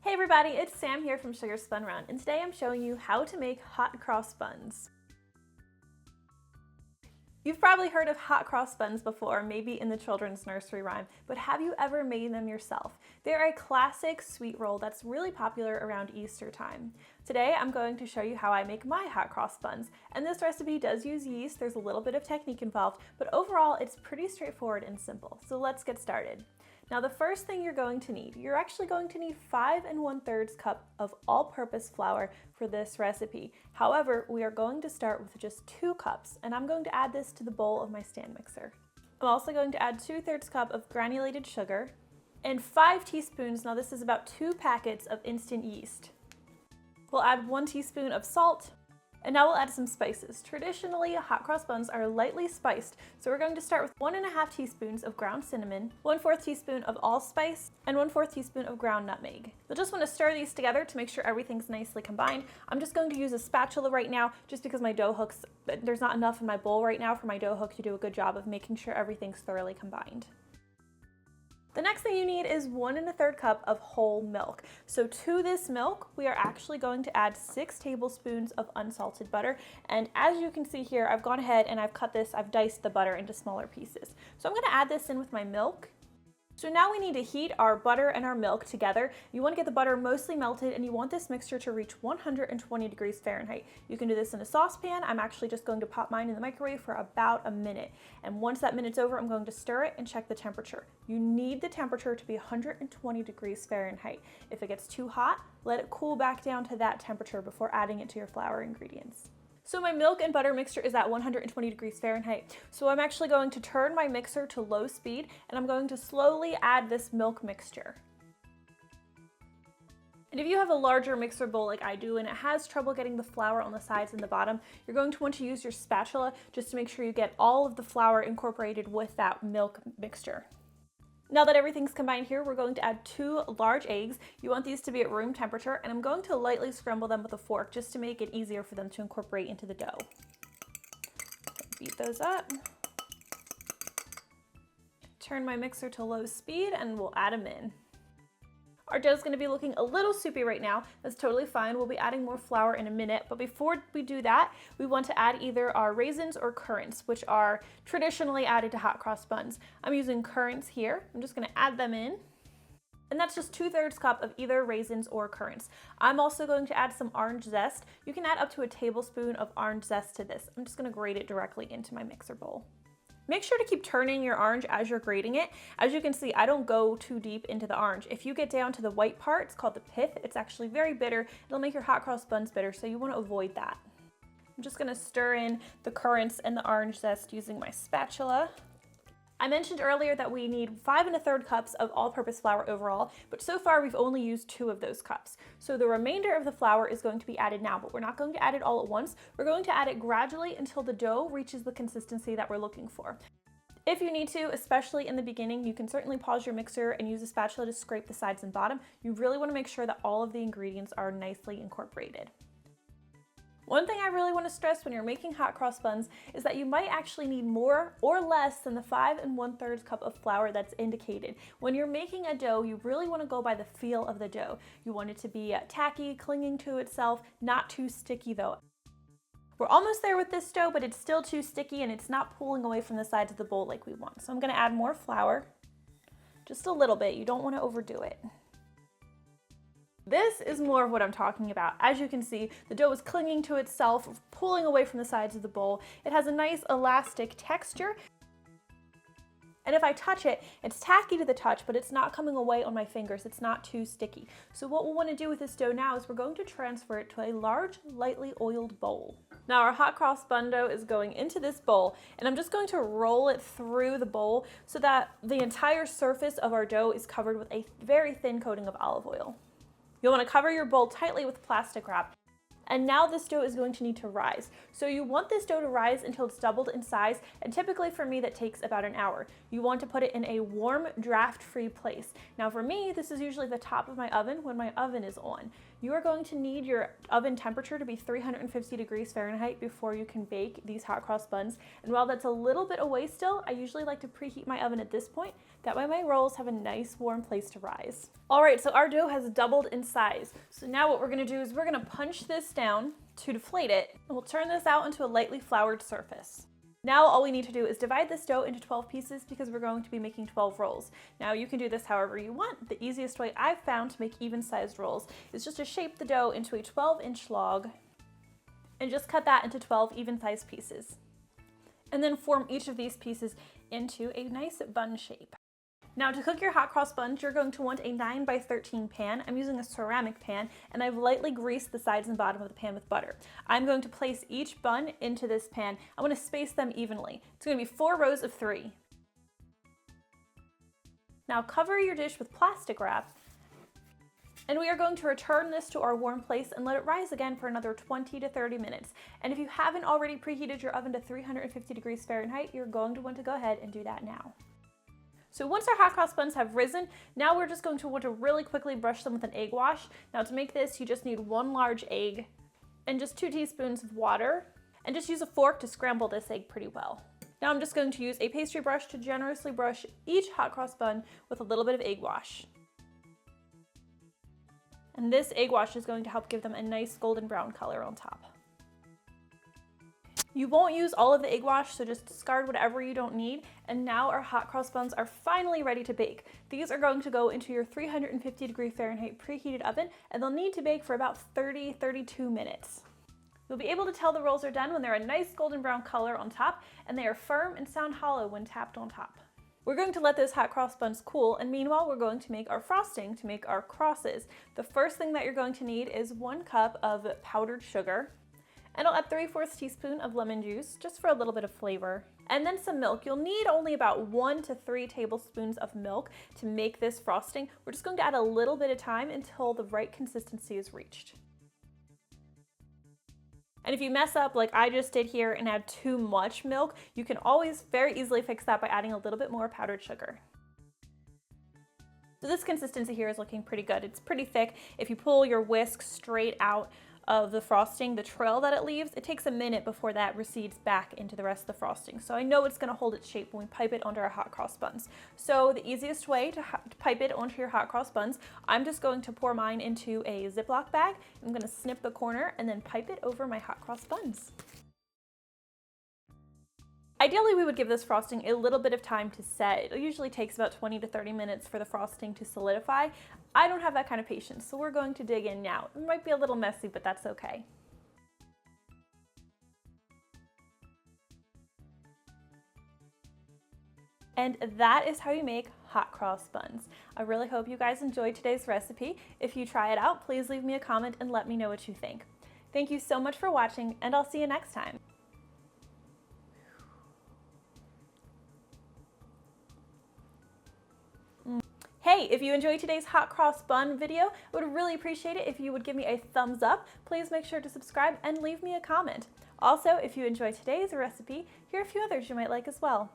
Hey everybody, it's Sam here from Sugar Spun Run, and today I'm showing you how to make hot cross buns. You've probably heard of hot cross buns before, maybe in the children's nursery rhyme, but have you ever made them yourself? They're a classic sweet roll that's really popular around Easter time. Today I'm going to show you how I make my hot cross buns, and this recipe does use yeast. There's a little bit of technique involved, but overall it's pretty straightforward and simple. So let's get started. Now the first thing you're going to need, you're actually going to need 5 1/3 cup of all-purpose flour for this recipe. However, we are going to start with just 2 cups, and I'm going to add this to the bowl of my stand mixer. I'm also going to add 2/3 cup of granulated sugar and 5 teaspoons, now this is about 2 packets of instant yeast. We'll add 1 teaspoon of salt, and now we'll add some spices. Traditionally, hot cross buns are lightly spiced, so we're going to start with 1½ teaspoons of ground cinnamon, 1/4 teaspoon of allspice, and 1/4 teaspoon of ground nutmeg. You'll just want to stir these together to make sure everything's nicely combined. I'm just going to use a spatula right now, just because my dough hooks, there's not enough in my bowl right now for my dough hook to do a good job of making sure everything's thoroughly combined. The next thing you need is 1 1/3 cup of whole milk. So to this milk, we are actually going to add 6 tablespoons of unsalted butter. And as you can see here, I've gone ahead and I've diced the butter into smaller pieces. So I'm going to add this in with my milk. So now we need to heat our butter and our milk together. You want to get the butter mostly melted, and you want this mixture to reach 120 degrees Fahrenheit. You can do this in a saucepan. I'm actually just going to pop mine in the microwave for about a minute. And once that minute's over, I'm going to stir it and check the temperature. You need the temperature to be 120 degrees Fahrenheit. If it gets too hot, let it cool back down to that temperature before adding it to your flour ingredients. So my milk and butter mixture is at 120 degrees Fahrenheit. So I'm actually going to turn my mixer to low speed, and I'm going to slowly add this milk mixture. And if you have a larger mixer bowl like I do and it has trouble getting the flour on the sides and the bottom, you're going to want to use your spatula just to make sure you get all of the flour incorporated with that milk mixture. Now that everything's combined here, we're going to add 2 large eggs. You want these to be at room temperature, and I'm going to lightly scramble them with a fork just to make it easier for them to incorporate into the dough. Beat those up. Turn my mixer to low speed and we'll add them in. Our dough is going to be looking a little soupy right now. That's totally fine. We'll be adding more flour in a minute, but before we do that, we want to add either our raisins or currants, which are traditionally added to hot cross buns. I'm using currants here. I'm just going to add them in. And that's just 2/3 cup of either raisins or currants. I'm also going to add some orange zest. You can add up to a tablespoon of orange zest to this. I'm just going to grate it directly into my mixer bowl. Make sure to keep turning your orange as you're grating it. As you can see, I don't go too deep into the orange. If you get down to the white part, it's called the pith. It's actually very bitter. It'll make your hot cross buns bitter, so you want to avoid that. I'm just going to stir in the currants and the orange zest using my spatula. I mentioned earlier that we need 5 1/3 cups of all-purpose flour overall, but so far we've only used 2 of those cups. So the remainder of the flour is going to be added now, but we're not going to add it all at once. We're going to add it gradually until the dough reaches the consistency that we're looking for. If you need to, especially in the beginning, you can certainly pause your mixer and use a spatula to scrape the sides and bottom. You really want to make sure that all of the ingredients are nicely incorporated. One thing I really want to stress when you're making hot cross buns is that you might actually need more or less than the 5 1/3 cup of flour that's indicated. When you're making a dough, you really want to go by the feel of the dough. You want it to be tacky, clinging to itself, not too sticky though. We're almost there with this dough, but it's still too sticky and it's not pulling away from the sides of the bowl like we want. So I'm going to add more flour, just a little bit. You don't want to overdo it. This is more of what I'm talking about. As you can see, the dough is clinging to itself, pulling away from the sides of the bowl. It has a nice elastic texture. And if I touch it, it's tacky to the touch, but it's not coming away on my fingers. It's not too sticky. So what we'll want to do with this dough now is we're going to transfer it to a large, lightly oiled bowl. Now our hot cross bun dough is going into this bowl, and I'm just going to roll it through the bowl so that the entire surface of our dough is covered with a very thin coating of olive oil. You'll want to cover your bowl tightly with plastic wrap. And now this dough is going to need to rise. So you want this dough to rise until it's doubled in size, and typically for me that takes about an hour. You want to put it in a warm, draft-free place. Now for me, this is usually the top of my oven when my oven is on. You are going to need your oven temperature to be 350 degrees Fahrenheit before you can bake these hot cross buns. And while that's a little bit away still, I usually like to preheat my oven at this point. That way my rolls have a nice warm place to rise. All right, so our dough has doubled in size. So now what we're gonna do is we're gonna punch this down to deflate it, and we'll turn this out into a lightly floured surface. Now all we need to do is divide this dough into 12 pieces because we're going to be making 12 rolls. Now you can do this however you want. The easiest way I've found to make even-sized rolls is just to shape the dough into a 12-inch log and just cut that into 12 even-sized pieces. And then form each of these pieces into a nice bun shape. Now to cook your hot cross buns, you're going to want a 9 by 13 pan. I'm using a ceramic pan, and I've lightly greased the sides and bottom of the pan with butter. I'm going to place each bun into this pan. I want to space them evenly. It's going to be 4 rows of 3. Now cover your dish with plastic wrap, and we are going to return this to our warm place and let it rise again for another 20 to 30 minutes. And if you haven't already preheated your oven to 350 degrees Fahrenheit, you're going to want to go ahead and do that now. So once our hot cross buns have risen, now we're just going to want to really quickly brush them with an egg wash. Now to make this, you just need 1 large egg and just 2 teaspoons of water, and just use a fork to scramble this egg pretty well. Now I'm just going to use a pastry brush to generously brush each hot cross bun with a little bit of egg wash. And this egg wash is going to help give them a nice golden brown color on top. You won't use all of the egg wash, so just discard whatever you don't need. And now our hot cross buns are finally ready to bake. These are going to go into your 350 degree Fahrenheit preheated oven, and they'll need to bake for about 30-32 minutes. You'll be able to tell the rolls are done when they're a nice golden brown color on top, and they are firm and sound hollow when tapped on top. We're going to let those hot cross buns cool, and meanwhile we're going to make our frosting to make our crosses. The first thing that you're going to need is 1 cup of powdered sugar, and I'll add 3/4 teaspoon of lemon juice just for a little bit of flavor. And then some milk. You'll need only about 1 to 3 tablespoons of milk to make this frosting. We're just going to add a little bit of time until the right consistency is reached. And if you mess up like I just did here and add too much milk, you can always very easily fix that by adding a little bit more powdered sugar. So this consistency here is looking pretty good. It's pretty thick. If you pull your whisk straight out of the frosting, the trail that it leaves, it takes a minute before that recedes back into the rest of the frosting. So I know it's going to hold its shape when we pipe it onto our hot cross buns. So the easiest way to pipe it onto your hot cross buns, I'm just going to pour mine into a Ziploc bag. I'm going to snip the corner and then pipe it over my hot cross buns. Ideally, we would give this frosting a little bit of time to set. It usually takes about 20 to 30 minutes for the frosting to solidify. I don't have that kind of patience, so we're going to dig in now. It might be a little messy, but that's okay. And that is how you make hot cross buns. I really hope you guys enjoyed today's recipe. If you try it out, please leave me a comment and let me know what you think. Thank you so much for watching, and I'll see you next time. Hey, if you enjoyed today's hot cross bun video, I would really appreciate it if you would give me a thumbs up. Please make sure to subscribe and leave me a comment. Also, if you enjoyed today's recipe, here are a few others you might like as well.